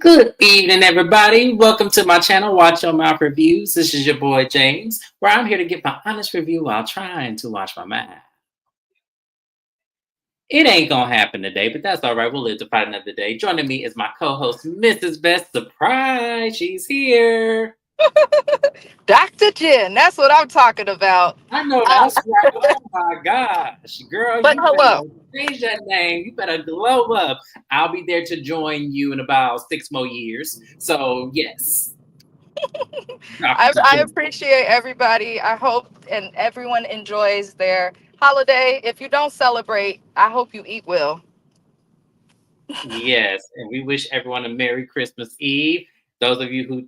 Good evening, everybody. Welcome to my channel, Watch Your Mouth Reviews. This is your boy James, where I'm here to give my honest review while trying to watch my mouth. It ain't gonna happen today, but that's all right. We'll live to fight another day. Joining me is my co-host, Mrs. Best. Surprise, she's here. Dr. Jen, that's what I'm talking about. I know Uh, that's right. Oh my gosh, girl, but you hello. better change that name. You better glow up. I'll be there to join you in about 6 more years. So yes, I, Dr. I Jen. appreciate everybody. I hope and everyone enjoys their holiday. If you don't celebrate, I hope you eat well. Yes, and we wish everyone a Merry Christmas Eve. Those of you who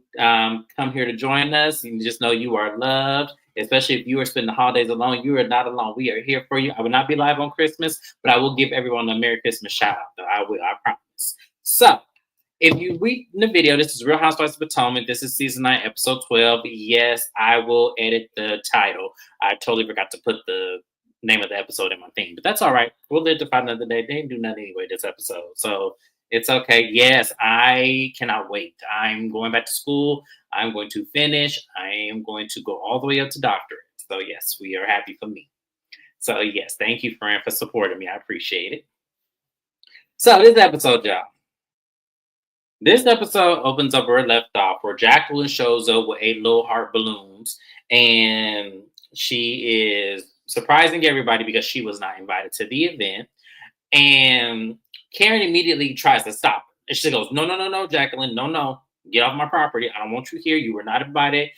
come here to join us, you just know you are loved. Especially if you are spending the holidays alone, you are not alone. We are here for you. I will not be live on Christmas, but I will give everyone a Merry Christmas shout out. Though I will, I promise. So, if you read the video, this is Real Housewives of Potomac. This is season 9, episode 12. Yes, I will edit the title. I totally forgot to put the name of the episode in my thing, but that's all right. We'll live to fight another day. They didn't do nothing anyway this episode, so it's okay. Yes, I cannot wait. I'm going back to school. I'm going to finish. I am going to go all the way up to doctorate. So yes, we are happy for me. So yes, thank you, friend, for supporting me. I appreciate it. So this episode, y'all. This episode opens up where it left off, where Jacqueline shows up with 8 little heart balloons, and she is surprising everybody because she was not invited to the event. And Karen immediately tries to stop her. And she goes, no, no, no, no, Jacqueline, no, no. Get off my property. I don't want you here. You were not invited.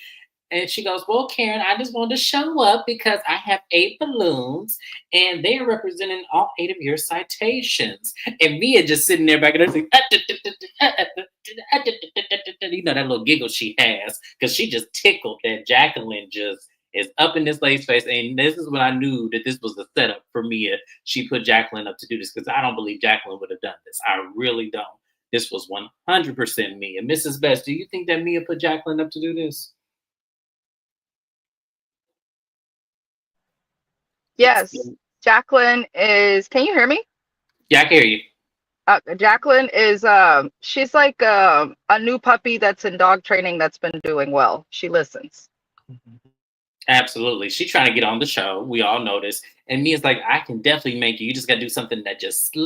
And she goes, well, Karen, I just wanted to show up because I have 8 balloons and they are representing all 8 of your citations. And Mia just sitting there back in there saying, you know, that little giggle she has because she just tickled that Jacqueline just is up in this lady's face. And this is when I knew that this was the setup for Mia. She put Jacqueline up to do this because I don't believe Jacqueline would have done this. I really don't. This was 100% Mia. Mrs. Best, do you think that Mia put Jacqueline up to do this? Yes, Jacqueline is. Can you hear me? Yeah, I can hear you. Jacqueline is. She's like a new puppy that's in dog training that's been doing well. She listens. Absolutely. She's trying to get on the show. We all know this. And Mia's like, I can definitely make you. You just gotta do something that just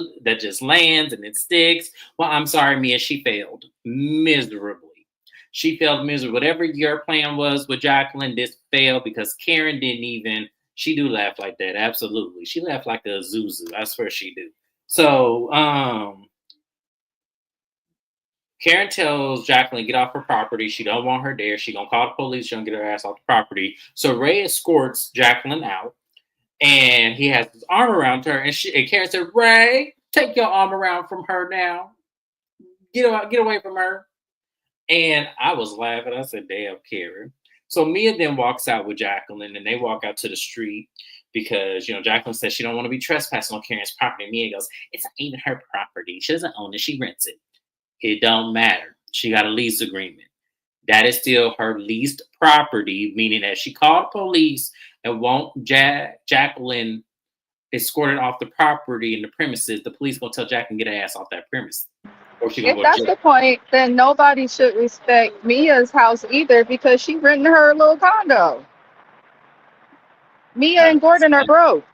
lands and it sticks. Well, I'm sorry, Mia, she failed miserably. She failed miserably. Whatever your plan was with Jacqueline, this failed because Karen didn't even she do laugh like that. Absolutely. She laughed like a Zuzu. I swear she do. So Karen tells Jacqueline get off her property. She don't want her there. She gonna call the police. She gonna get her ass off the property. So Ray escorts Jacqueline out, and he has his arm around her. And Karen said, "Ray, take your arm around from her now. Get away from her." And I was laughing. I said, "Damn, Karen." So Mia then walks out with Jacqueline, and they walk out to the street because Jacqueline says she don't want to be trespassing on Karen's property. Mia goes, "It's not even her property. She doesn't own it. She rents it." It don't matter. She got a lease agreement. That is still her leased property, meaning that she called the police and won't Jacqueline escorted off the property and the premises. The police gonna tell Jacqueline get her ass off that premise, or she gonna If go to that's jail. the point, then nobody should respect Mia's house either because she renting her little condo. Mia and Gordon are broke.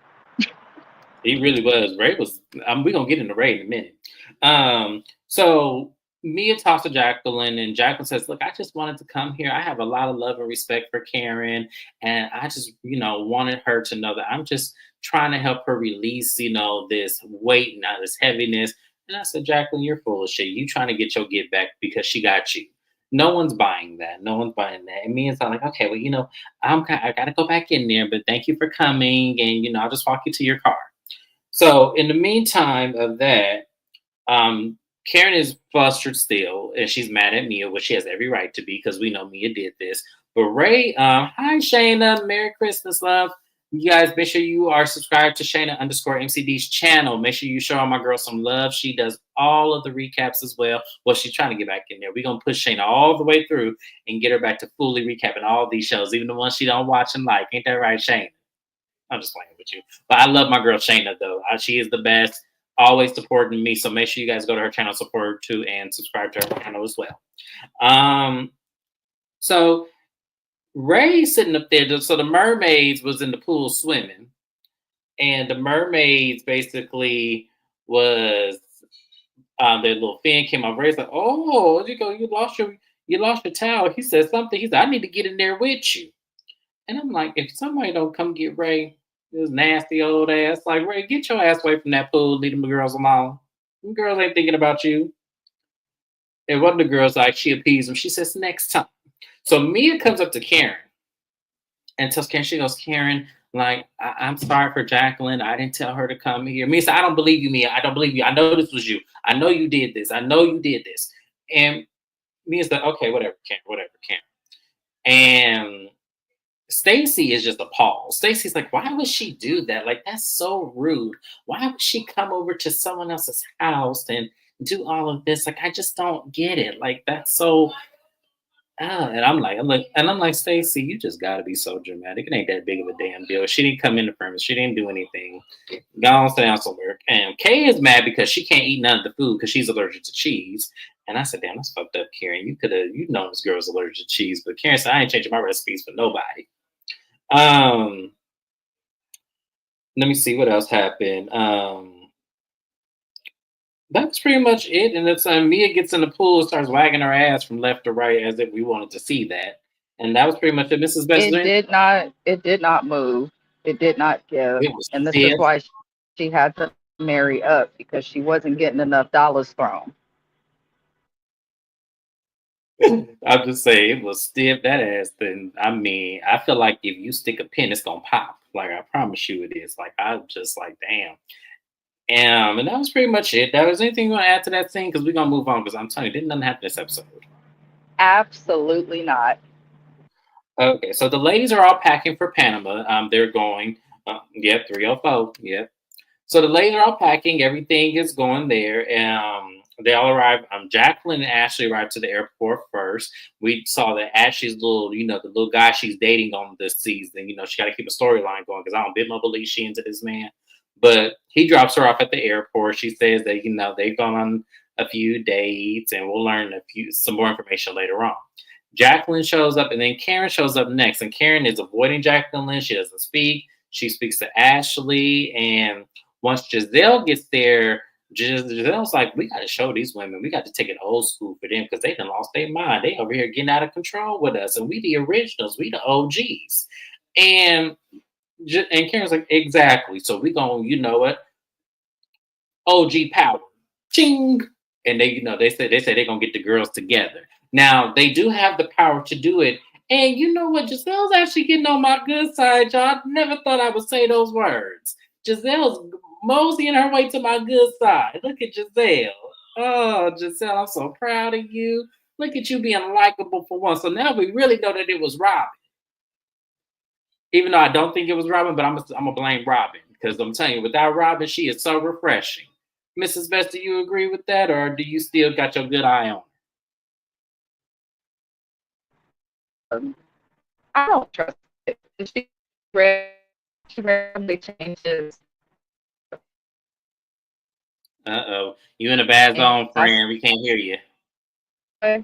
He really was. Ray was. We're gonna get into Ray in a minute. So Mia talks to Jacqueline, and Jacqueline says, "Look, I just wanted to come here. I have a lot of love and respect for Karen, and I just, wanted her to know that I'm just trying to help her release, this weight and this heaviness." And I said, "Jacqueline, you're full of shit. You trying to get your get back because she got you." No one's buying that. No one's buying that. And me and I'm like, okay, well, I gotta go back in there, but thank you for coming, and I'll just walk you to your car. So in the meantime of that, Karen is flustered still, and she's mad at Mia, which she has every right to be because we know Mia did this. But Ray, hi Shayna, Merry Christmas, love. You guys, make sure you are subscribed to Shayna_MCD's channel. Make sure you show my girl some love. She does all of the recaps as well. Well, she's trying to get back in there. We're gonna push Shayna all the way through and get her back to fully recapping all these shows, even the ones she don't watch and like. Ain't that right, Shayna? I'm just playing with you. But I love my girl Shayna, though. She is the best. always supporting me. So make sure you guys go to her channel, support her too, and subscribe to her channel as well. So Ray sitting up there. So the mermaids was in the pool swimming, and the mermaids basically was their little fin came off. Ray's like, "Oh, you go, you lost your towel." He said something. He said, "I need to get in there with you." And I'm like, if somebody don't come get Ray, this nasty old ass, like Ray, get your ass away from that pool. Leave them girls alone. Them girls ain't thinking about you. And one of the girls, like, she appeased him. She says, "Next time." So Mia comes up to Karen and tells Karen, she goes, "Karen, like, I'm sorry for Jacqueline. I didn't tell her to come here." Mia said, "I don't believe you, Mia. I don't believe you. I know this was you. I know you did this. I know you did this." And Mia's like, "Okay, whatever, Karen, whatever, Karen." And Stacy is just appalled. Stacy's like, "Why would she do that? Like, that's so rude. Why would she come over to someone else's house and do all of this? Like, I just don't get it. Like, that's so." And I'm like, "Stacy, you just gotta be so dramatic. It ain't that big of a damn deal. She didn't come in the premise. She didn't do anything. Go on, stay down somewhere." And Kay is mad because she can't eat none of the food because she's allergic to cheese. And I said, "Damn, that's fucked up, Karen. You know this girl's allergic to cheese." But Karen said, "I ain't changing my recipes for nobody." Um, Let me see what else happened. That's pretty much it. And it's Mia gets in the pool, starts wagging her ass from left to right as if we wanted to see that. And that was pretty much it. Mrs. It Besserin, did not. It did not move. It did not give, it was and this is stiff. why she had to marry up because she wasn't getting enough dollars thrown. I'll just say it was stiff that ass thing. I mean, I feel like if you stick a pin, it's gonna pop. Like I promise you it is. Like I'm just like, damn. And that was pretty much it. Was anything you want to add to that scene? Because we're gonna move on. Because I'm telling you, didn't nothing happen this episode. Absolutely not. Okay, so the ladies are all packing for Panama. They're going. Yep, 304. Yep. So the ladies are all packing. Everything is going there. They all arrive. Jacqueline and Ashley arrived to the airport first. We saw that Ashley's little, the little guy she's dating on this season. She got to keep a storyline going because I don't bit my believe she into this man. But he drops her off at the airport. She says that they've gone on a few dates, and we'll learn some more information later on. Jacqueline shows up, and then Karen shows up next. And Karen is avoiding Jacqueline. She doesn't speak. She speaks to Ashley, and once Giselle gets there, Giselle's like, "We got to show these women. We got to take it old school for them because they done lost their mind. They over here getting out of control with us, and we the originals. We the OGs." And Karen's like, "Exactly. So we gonna, you know what? OG power, ching." And they said they're gonna get the girls together. Now they do have the power to do it. And you know what? Giselle's actually getting on my good side, y'all. I never thought I would say those words. Giselle's moseying her way to my good side. Look at Giselle. Oh, Giselle, I'm so proud of you. Look at you being likable for once. So now we really know that it was Robin. Even though I don't think it was Robin, but I'm gonna blame Robin because I'm telling you, without Robin, she is so refreshing. Mrs. Best, do you agree with that, or do you still got your good eye on I don't trust it. She randomly changes. Uh-oh. You in a bad And zone, friend. We can't hear you. I,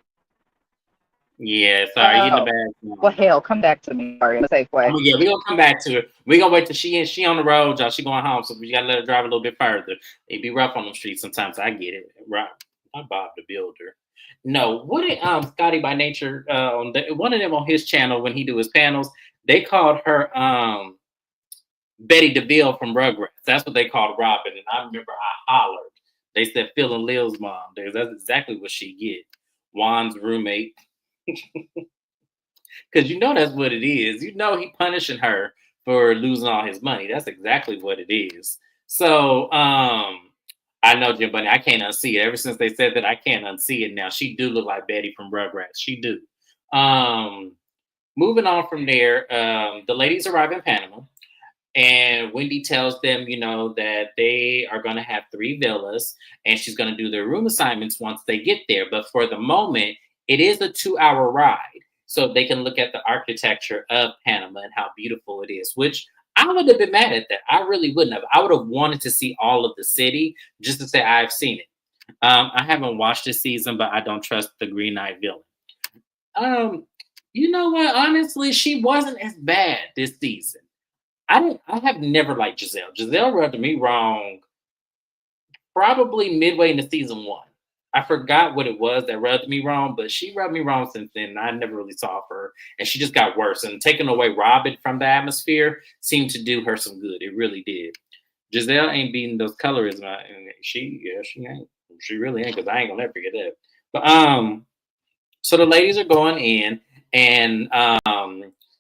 Yeah, sorry, you in the well, bad zone. hell, come back to me. Sorry, in a safe way. Yeah, we're gonna come back to it. We're gonna wait till she on the road, y'all. She going home, so we gotta let her drive a little bit further. It be rough on the streets sometimes. I get it. Right. I'm Bob the Builder. No, what did Scotty by Nature on one of them on his channel when he do his panels, they called her Betty DeVille from Rugrats. That's what they called Robin. And I remember I hollered. They said Phil and Lil's mom. That's exactly what she get. Juan's roommate. Because that's what it is. He punishing her for losing all his money. That's exactly what it is. So I know, Jim Bunny, I can't unsee it. Ever since they said that, I can't unsee it now. She do look like Betty from Rugrats. She do. Moving on from there, the ladies arrive in Panama. And Wendy tells them, that they are going to have 3 villas and she's going to do their room assignments once they get there. But for the moment, it is a 2-hour ride. So they can look at the architecture of Panama and how beautiful it is, which I would have been mad at that. I really wouldn't have. I would have wanted to see all of the city just to say I've seen it. I haven't watched this season, but I don't trust the Green Knight villain. Um, you know what? Honestly, she wasn't as bad this season. I have never liked Giselle. Giselle rubbed me wrong probably midway into season one. I forgot what it was that rubbed me wrong, but she rubbed me wrong since then. I never really saw her, and she just got worse. And taking away Robin from the atmosphere seemed to do her some good. It really did. Giselle ain't beating those colorism. And she ain't. She really ain't, because I ain't gonna never forget that. But so the ladies are going in, and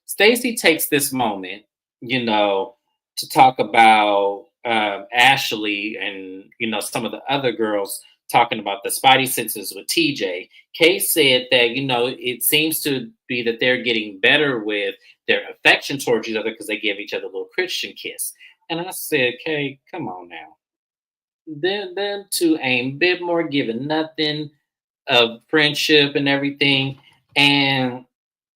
Stacy takes this moment, you know, to talk about Ashley and some of the other girls talking about the spidey senses with TJ. Kay said that it seems to be that they're getting better with their affection towards each other because they give each other a little Christian kiss. And I said, Kay, come on now. Them two ain't bit more giving nothing of friendship and everything. And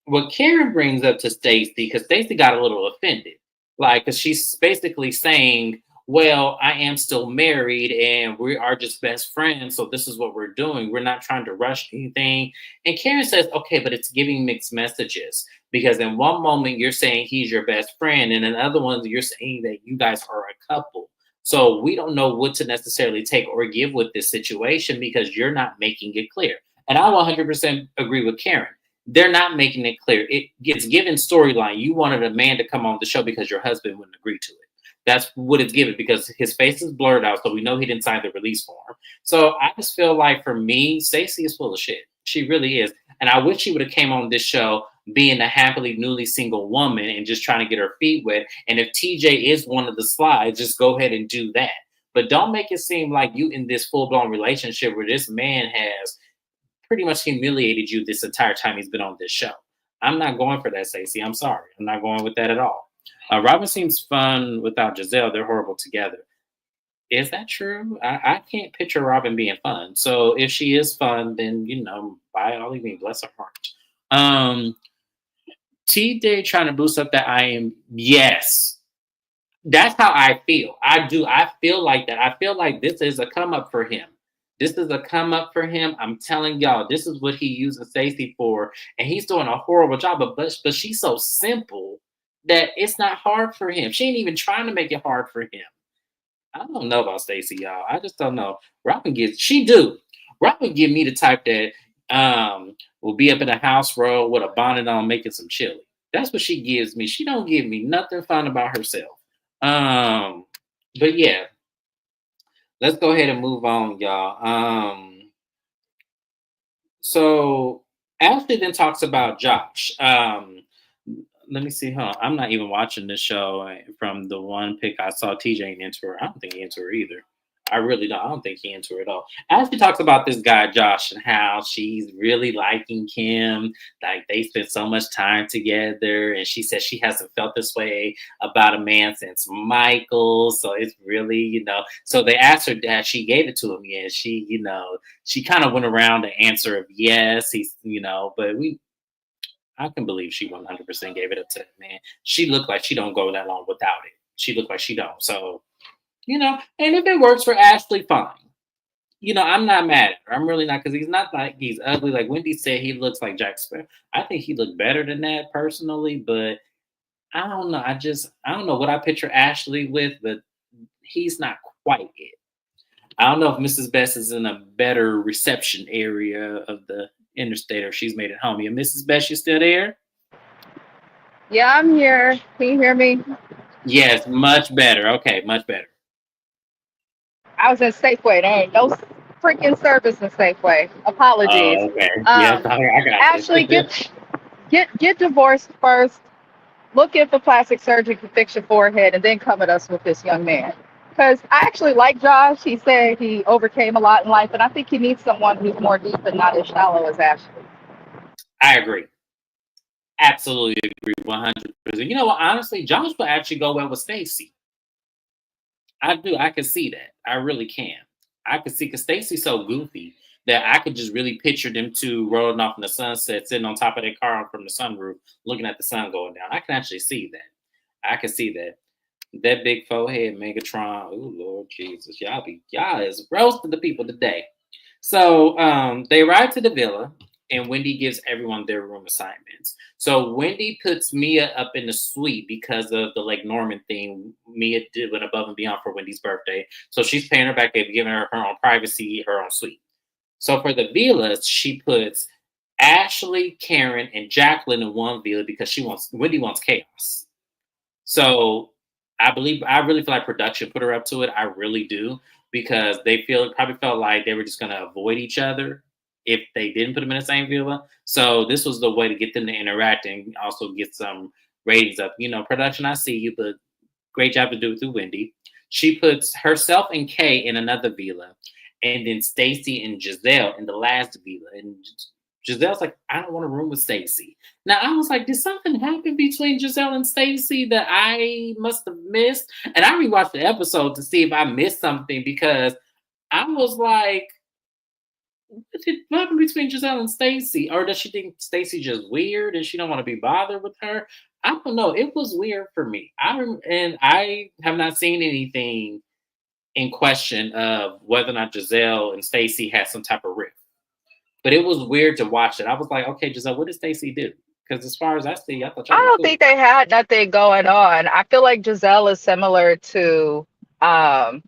what Karen brings up to Stacy, because Stacy got a little offended, like, because she's basically saying, well, I am still married and we are just best friends. So this is what we're doing. We're not trying to rush anything. And Karen says, okay, but it's giving mixed messages, because in one moment you're saying he's your best friend, and in other ones you're saying that you guys are a couple. So we don't know what to necessarily take or give with this situation because you're not making it clear. And I 100% agree with Karen. They're not making it clear. It gets given storyline. You wanted a man to come on the show because your husband wouldn't agree to it. That's what it's given, because his face is blurred out, so we know he didn't sign the release form. So I just feel like, for me, Stacey is full of shit. She really is. And I wish she would have came on this show being a happily newly single woman and just trying to get her feet wet. And if TJ is one of the slides, just go ahead and do that. But don't make it seem like you in this full-blown relationship where this man has pretty much humiliated you this entire time he's been on this show. I'm not going for that, Stacey. I'm sorry. I'm not going with that at all. Robin seems fun without Giselle. They're horrible together. Is that true? I can't picture Robin being fun. So if she is fun, then, by all means, bless her heart. TJ trying to boost up that I am. Yes. That's how I feel. I do. I feel like that. I feel like this is a come up for him. This is a come up for him. I'm telling y'all, this is what he using Stacey for, and he's doing a horrible job. But she's so simple that it's not hard for him. She ain't even trying to make it hard for him. I don't know about Stacey, y'all. I just don't know. Robin give me the type that will be up in a house row with a bonnet on making some chili. That's what she gives me. She don't give me nothing fun about herself. But yeah, let's go ahead and move on, y'all. So Ashley then talks about Josh. Let me see. I'm not even watching this show. From the one pick I saw, TJ ain't into her. I don't think he into her either. I really don't. I don't think he into her at all. Ashley talks about this guy, Josh, and how she's really liking him. Like, they spent so much time together. And she says she hasn't felt this way about a man since Michael. So it's really, So they asked her that she gave it to him. Yeah, she kind of went around the answer of yes. He's, but I can believe she 100% gave it up to that man. She looked like she don't go that long without it. She looked like she don't. So, and if it works for Ashley, fine. I'm not mad at her. I'm really not, because he's not like he's ugly. Like Wendy said, he looks like Jack Sparrow. I think he looked better than that personally, but I don't know. I don't know what I picture Ashley with, but he's not quite it. I don't know if Mrs. Best is in a better reception area of the interstate, or she's made it home. Yeah, Mrs. Best, you still there? Yeah, I'm here. Can you hear me? Yes, much better. Okay, much better. I was in Safeway. There ain't no freaking service in Safeway. Apologies. Oh, okay. Yes, I got Ashley, you. get divorced first. Look if the plastic surgery can fix your forehead, and then come at us with this young man. Because I actually like Josh. He said he overcame a lot in life, and I think he needs someone who's more deep and not as shallow as Ashley. I agree. Absolutely agree, 100%. You know what? Honestly, Josh will actually go well with Stacey. I do. I can see that. I really can. I can see, because Stacey's so goofy that I could just really picture them two rolling off in the sunset, sitting on top of their car from the sunroof, looking at the sun going down. I can actually see that. I can see that. That big forehead, Megatron. Oh Lord Jesus, y'all is roasting the people today. So they arrive to the villa, and Wendy gives everyone their room assignments. So Wendy puts Mia up in the suite because of the Lake Norman thing. Mia did went above and beyond for Wendy's birthday, so she's paying her back and giving her her own privacy, her own suite. So for the villas, she puts Ashley, Karen, and Jacqueline in one villa because Wendy wants chaos. So I really feel like production put her up to it. I really do because probably felt like they were just gonna avoid each other if they didn't put them in the same villa. So this was the way to get them to interact and also get some ratings up. You know, production, I see you, but great job to do it through Wendy. She puts herself and Kay in another villa, and then Stacy and Giselle in the last villa. And Giselle's like, I don't want to room with Stacy. Now I was like, did something happen between Giselle and Stacy that I must have missed? And I rewatched the episode to see if I missed something because I was like, what happened between Giselle and Stacy? Or does she think Stacy just weird and she don't want to be bothered with her? I don't know. It was weird for me. And I have not seen anything in question of whether or not Giselle and Stacy had some type of rift. But it was weird to watch it. I was like, okay, Giselle, what did Stacy do? Because as far as I see, I thought I y'all were don't cool. think they had nothing going on. I feel like Giselle is similar to um,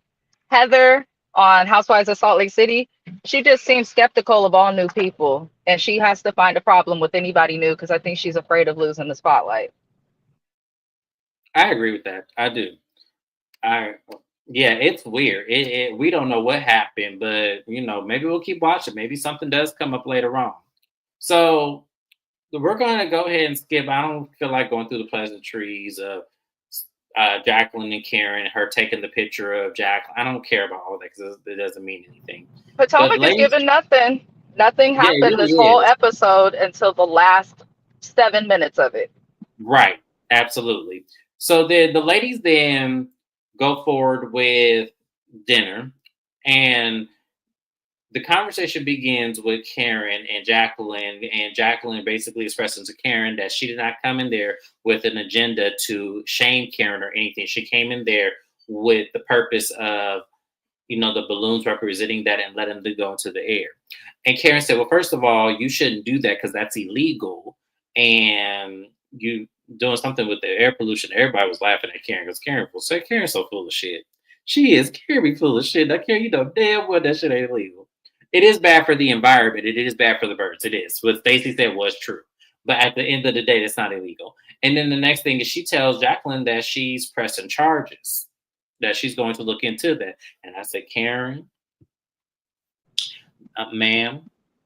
Heather on Housewives of Salt Lake City. She just seems skeptical of all new people, and she has to find a problem with anybody new because I think she's afraid of losing the spotlight. I agree with that. I do. I Yeah, it's weird. We don't know what happened, but maybe we'll keep watching. Maybe something does come up later on. So we're gonna go ahead and skip. I don't feel like going through the pleasantries of Jacqueline and Karen, her taking the picture of Jacqueline. I don't care about all that because it doesn't mean anything. But Potomac is ladies, giving nothing. Nothing yeah, it happened really this whole is. episode until the last 7 minutes of it. Right. Absolutely. So the ladies then go forward with dinner, and the conversation begins with Karen and Jacqueline basically expressing to Karen that she did not come in there with an agenda to shame Karen or anything. She came in there with the purpose of the balloons representing that and letting them go into the air. And Karen said, well, first of all, you shouldn't do that because that's illegal. And you doing something with the air pollution. Everybody was laughing at Karen because Karen's so full of shit. She is. Karen be full of shit. Now, Karen, damn well that shit ain't illegal. It is bad for the environment. It is bad for the birds. It is. What Stacey said was true. But at the end of the day, that's not illegal. And then the next thing is she tells Jacqueline that she's pressing charges, that she's going to look into that. And I said, Karen, ma'am,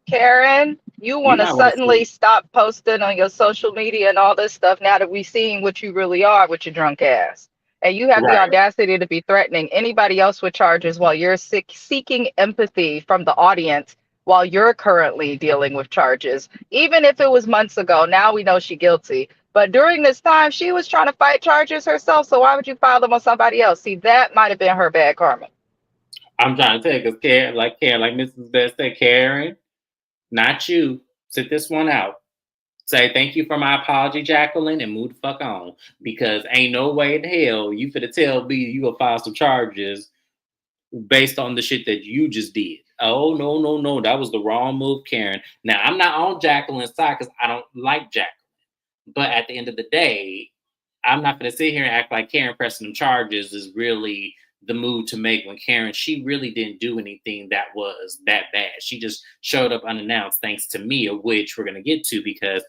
Karen, you you want to might want to suddenly sleep. stop posting on your social media and all this stuff now that we've seen what you really are with your drunk ass. And you have the Right. audacity to be threatening anybody else with charges while you're seeking empathy from the audience while you're currently dealing with charges. Even if it was months ago, now we know she's guilty. But during this time, she was trying to fight charges herself. So why would you file them on somebody else? See, that might have been her bad karma. I'm trying to tell you because Karen, like Mrs. Best said, Karen, not you. Sit this one out. Say thank you for my apology, Jacqueline, and move the fuck on. Because ain't no way in hell you finna tell me you gonna file some charges based on the shit that you just did. Oh no, no, no. That was the wrong move, Karen. Now I'm not on Jacqueline's side because I don't like Jacqueline. But at the end of the day, I'm not going to sit here and act like Karen pressing them charges is really the move to make when she really didn't do anything that was that bad. She just showed up unannounced thanks to Mia, which we're going to get to because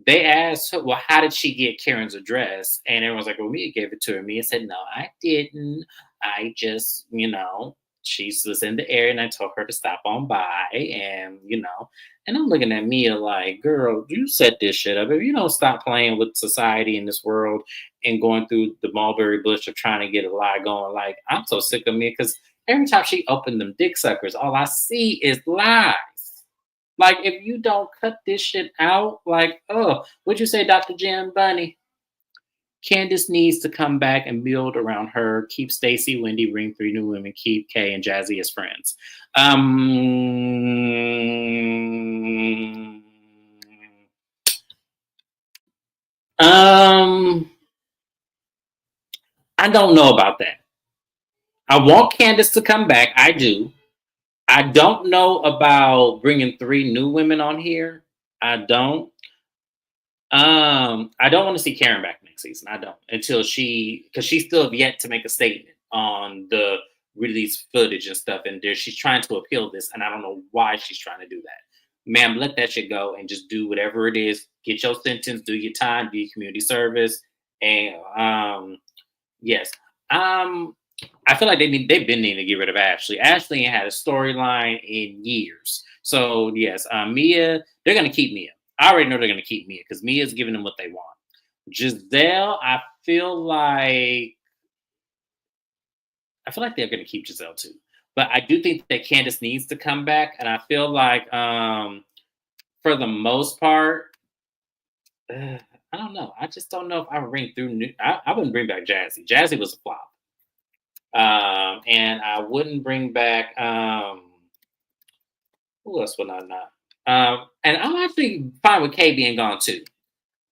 they asked her, well, how did she get Karen's address? And everyone's like, well, Mia gave it to her. Mia said, no, I didn't. I just, she was in the area and I told her to stop on by. And I'm looking at Mia like, girl, you set this shit up. If you don't stop playing with society in this world and going through the mulberry bush of trying to get a lie going, like, I'm so sick of Mia because every time she opened them dick suckers, all I see is lies. Like, if you don't cut this shit out, like, oh, what'd you say, Dr. Jim Bunny? Candace needs to come back and build around her. Keep Stacy, Wendy, bring 3 new women. Keep Kay and Jazzy as friends. Um, I don't know about that. I want Candace to come back. I do. I don't know about bringing three new women on here. I don't. I don't want to see Karen back next season. I don't until because she's still have yet to make a statement on the release footage and stuff, and she's trying to appeal this, and I don't know why she's trying to do that. Ma'am, let that shit go and just do whatever it is. Get your sentence, do your time, do your community service, and yes, um, I feel like they've been needing to get rid of Ashley. Ashley ain't had a storyline in years, so yes, Mia, they're gonna keep Mia. I already know they're going to keep Mia because Mia's giving them what they want. Giselle, I feel like they're going to keep Giselle too. But I do think that Candace needs to come back, and I feel like for the most part, I don't know. I just don't know if I would bring through. I wouldn't bring back Jazzy. Jazzy was a flop, and I wouldn't bring back. Who else would I not? And I'm actually fine with Kay being gone too.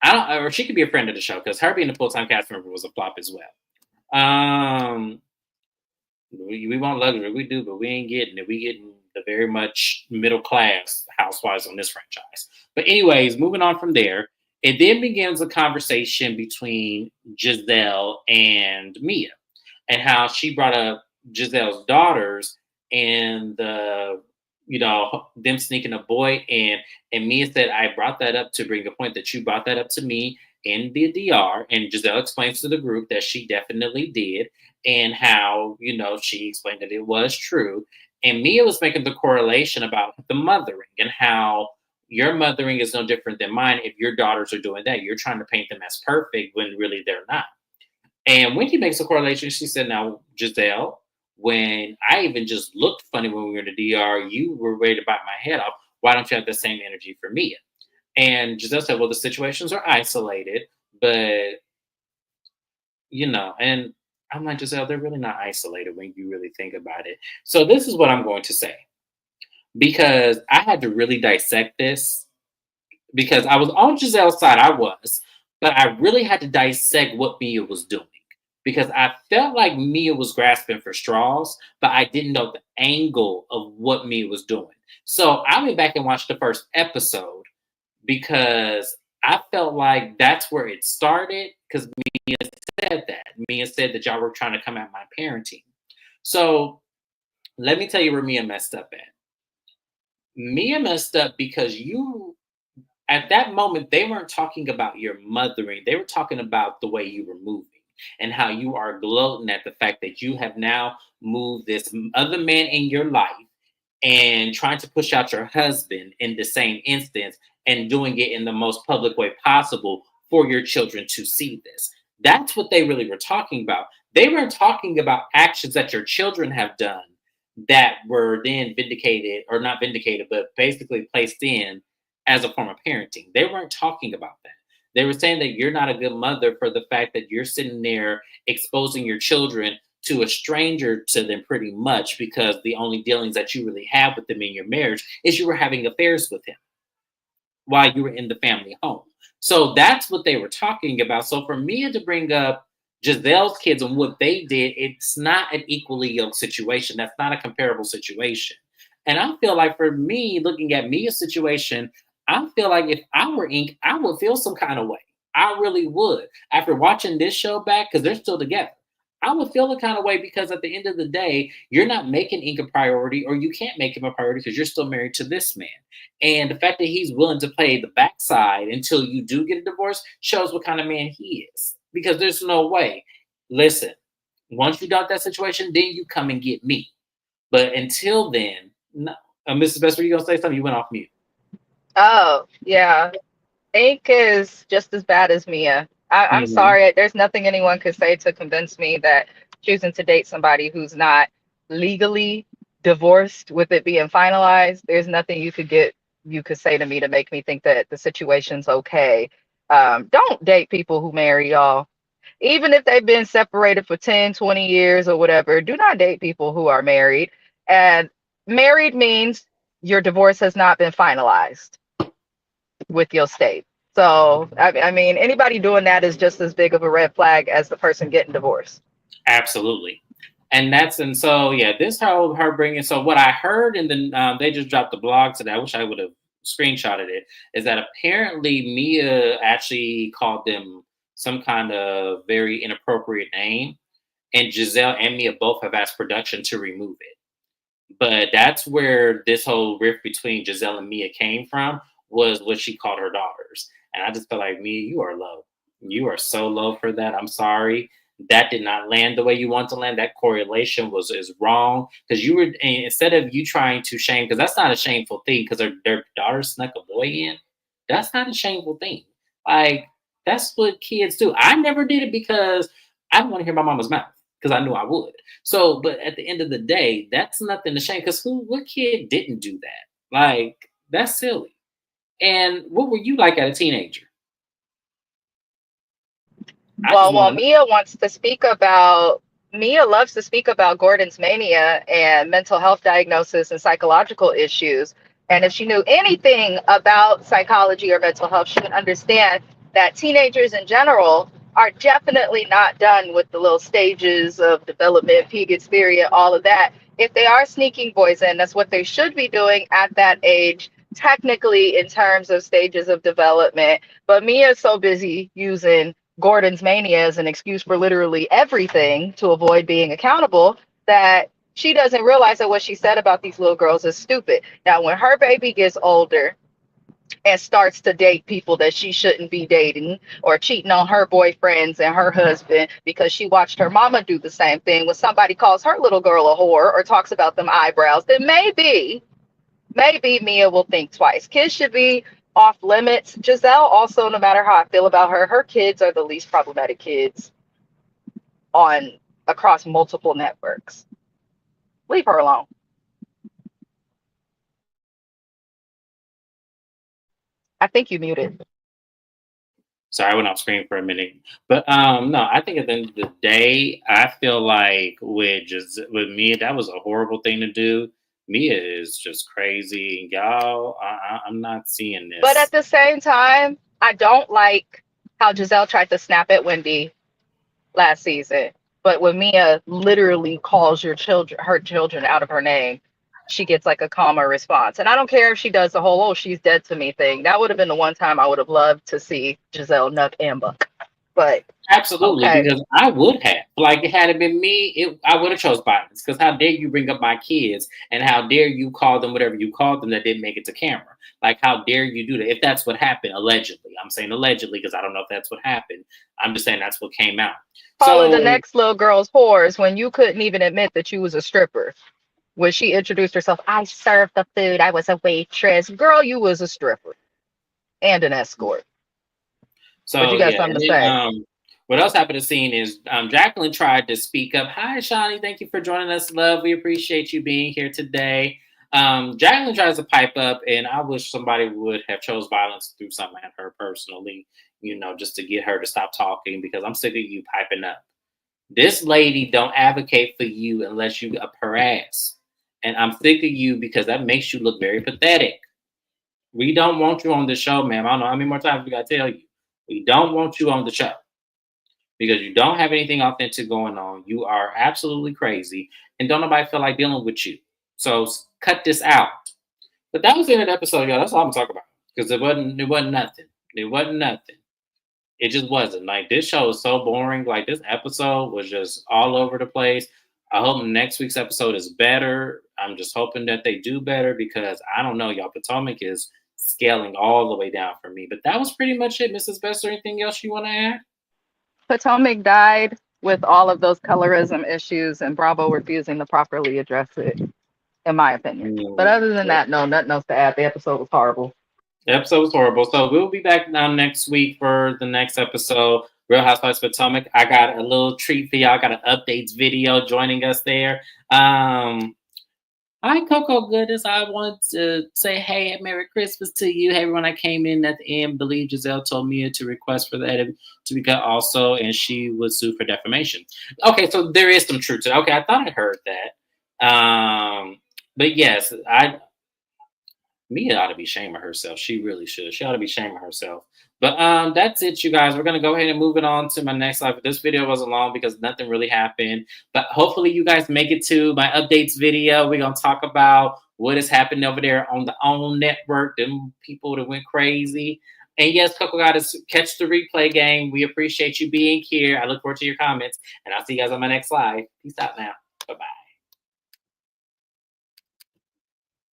I don't, or she could be a friend of the show because her being a full-time cast member was a flop as well. We want luxury, we do, but we ain't getting it. We getting the very much middle class housewives on this franchise. But anyways, moving on from there, it then begins a conversation between Giselle and Mia, and how she brought up Giselle's daughters and them sneaking a boy in. And Mia said, I brought that up to bring the point that you brought that up to me in the DR. And Giselle explains to the group that she definitely did, and how, she explained that it was true. And Mia was making the correlation about the mothering and how your mothering is no different than mine. If your daughters are doing that, you're trying to paint them as perfect when really they're not. And when he makes a correlation, she said, now, Giselle, when I even just looked funny when we were in the DR, you were ready to bite my head off. Why don't you have the same energy for Mia? And Giselle said, well, the situations are isolated, but, and I'm like, Giselle, they're really not isolated when you really think about it. So this is what I'm going to say, because I had to really dissect this, because I was on Giselle's side, but I really had to dissect what Mia was doing, because I felt like Mia was grasping for straws, but I didn't know the angle of what Mia was doing. So I went back and watched the first episode, because I felt like that's where it started, because Mia said that. Mia said that y'all were trying to come at my parenting. So let me tell you where Mia messed up at. Mia messed up because at that moment, they weren't talking about your mothering. They were talking about the way you were moving and how you are gloating at the fact that you have now moved this other man in your life and trying to push out your husband in the same instance, and doing it in the most public way possible for your children to see this. That's what they really were talking about. They weren't talking about actions that your children have done that were then vindicated, or not vindicated, but basically placed in as a form of parenting. They weren't talking about that. They were saying that you're not a good mother for the fact that you're sitting there exposing your children to a stranger to them, pretty much, because the only dealings that you really have with them in your marriage is you were having affairs with him while you were in the family home. So that's what they were talking about. So for Mia to bring up Giselle's kids and what they did, it's not an equally yoked situation. That's not a comparable situation. And I feel like, for me, looking at Mia's situation, I feel like if I were Ink, I would feel some kind of way. I really would. After watching this show back, because they're still together, I would feel the kind of way, because at the end of the day, you're not making Ink a priority, or you can't make him a priority because you're still married to this man. And the fact that he's willing to play the backside until you do get a divorce shows what kind of man he is. Because there's no way. Listen, once you got that situation, then you come and get me. But until then, no. Mrs. Best, were you going to say something? You went off mute. Oh, yeah. Ink is just as bad as Mia. I'm Mm-hmm. sorry. There's nothing anyone could say to convince me that choosing to date somebody who's not legally divorced, with it being finalized, there's nothing you could say to me to make me think that the situation's okay. Don't date people who marry, y'all. Even if they've been separated for 10, 20 years or whatever, do not date people who are married. And married means your divorce has not been finalized with your state. So, I mean, anybody doing that is just as big of a red flag as the person getting divorced. Absolutely. And so yeah, this how her bringing. So what I heard, and then they just dropped the blog today. I wish I would have screenshotted it. Is that apparently Mia actually called them some kind of very inappropriate name, and Giselle and Mia both have asked production to remove it. But that's where this whole rift between Giselle and Mia came from, was what she called her daughters. And I just felt like, Mia, you are low. You are so low for that. I'm sorry. That did not land the way you want to land. That correlation is wrong, because you were, and instead of you trying to shame, because that's not a shameful thing, because their daughter snuck a boy in. That's not a shameful thing. Like, that's what kids do. I never did it because I didn't want to hear my mama's mouth, because I knew I would. So, but at the end of the day, that's nothing to shame, because what kid didn't do that? Like, that's silly. And what were you like as a teenager? I just Well, want to know. Mia loves to speak about Gordon's mania and mental health diagnosis and psychological issues. And if she knew anything about psychology or mental health, she would understand that teenagers in general are definitely not done with the little stages of development, peak experience, all of that. If they are sneaking boys in, that's what they should be doing at that age, technically, in terms of stages of development. But Mia is so busy using Gordon's mania as an excuse for literally everything to avoid being accountable, that she doesn't realize that what she said about these little girls is stupid. Now, when her baby gets older and starts to date people that she shouldn't be dating, or cheating on her boyfriends and her husband because she watched her mama do the same thing, when somebody calls her little girl a whore or talks about them eyebrows, then maybe Mia will think twice. Kids should be off limits. Giselle also, no matter how I feel about her, her kids are the least problematic kids on across multiple networks. Leave her alone. I think you muted. Sorry, I went off screen for a minute. But no, I think at the end of the day, I feel like with Mia, that was a horrible thing to do. Mia is just crazy, and y'all, I'm not seeing But at this. the same time, I don't like how Giselle tried to snap at Wendy last season. But when Mia literally calls her children out of her name, she gets like a calmer response. And I don't care if she does the whole "oh, she's dead to me" thing. That would have been the one time I would have loved to see Giselle nuck and buck. But Absolutely, okay. because I would have. Like, had it been me, I would have chose violence. Because how dare you bring up my kids, and how dare you call them whatever you called them that didn't make it to camera? Like, how dare you do that? If that's what happened, allegedly, I'm saying allegedly because I don't know if that's what happened. I'm just saying that's what came out. Calling the So, next little girls whores when you couldn't even admit that you was a stripper. When she introduced herself, I served the food. I was a waitress. Girl, you was a stripper and an escort. But so you got yeah, something and to then say. what else happened to scene is Jacqueline tried to speak up. Hi, Shawnee, thank you for joining us, love. We appreciate you being here today. Jacqueline tries to pipe up, and I wish somebody would have chose violence to do something at her personally, just to get her to stop talking, because I'm sick of you piping up. This lady don't advocate for you unless you up her ass, and I'm sick of you because that makes you look very pathetic. We don't want you on the show, ma'am. I don't know how many more times we gotta tell you. We don't want you on the show because you don't have anything authentic going on. You are absolutely crazy, and don't nobody feel like dealing with you. So cut this out. But that was the end of the episode, y'all. That's all I'm talking about, because it wasn't nothing. It wasn't nothing. It just wasn't. Like, this show is so boring. Like, this episode was just all over the place. I hope next week's episode is better. I'm just hoping that they do better, because I don't know, y'all. Potomac is scaling all the way down for me. But that was pretty much it, Mrs. Best. Anything else you want to add? Potomac died with all of those colorism issues and Bravo refusing to properly address it, in my opinion. But other than Yeah. that, no, nothing else to add. The episode was horrible. The episode was horrible. So we'll be back now next week for the next episode. Real Housewives of Potomac. I got a little treat for y'all. Got an updates video joining us there. Hi, Coco Goodness. I want to say, hey, Merry Christmas to you. Hey, everyone, I came in at the end. Believe Giselle told me to request for that to be cut also, and she would sue for defamation. Okay, so there is some truth to it. Okay, I thought I heard that. But yes, Mia ought to be shaming herself. She really should. She ought to be shaming herself. But that's it, you guys. We're gonna go ahead and move it on to my next live. This video wasn't long because nothing really happened. But hopefully you guys make it to my updates video. We're gonna talk about what is happening over there on the OWN network, them people that went crazy. And yes, Coco got to catch the replay game. We appreciate you being here. I look forward to your comments. And I'll see you guys on my next live. Peace out now. Bye-bye.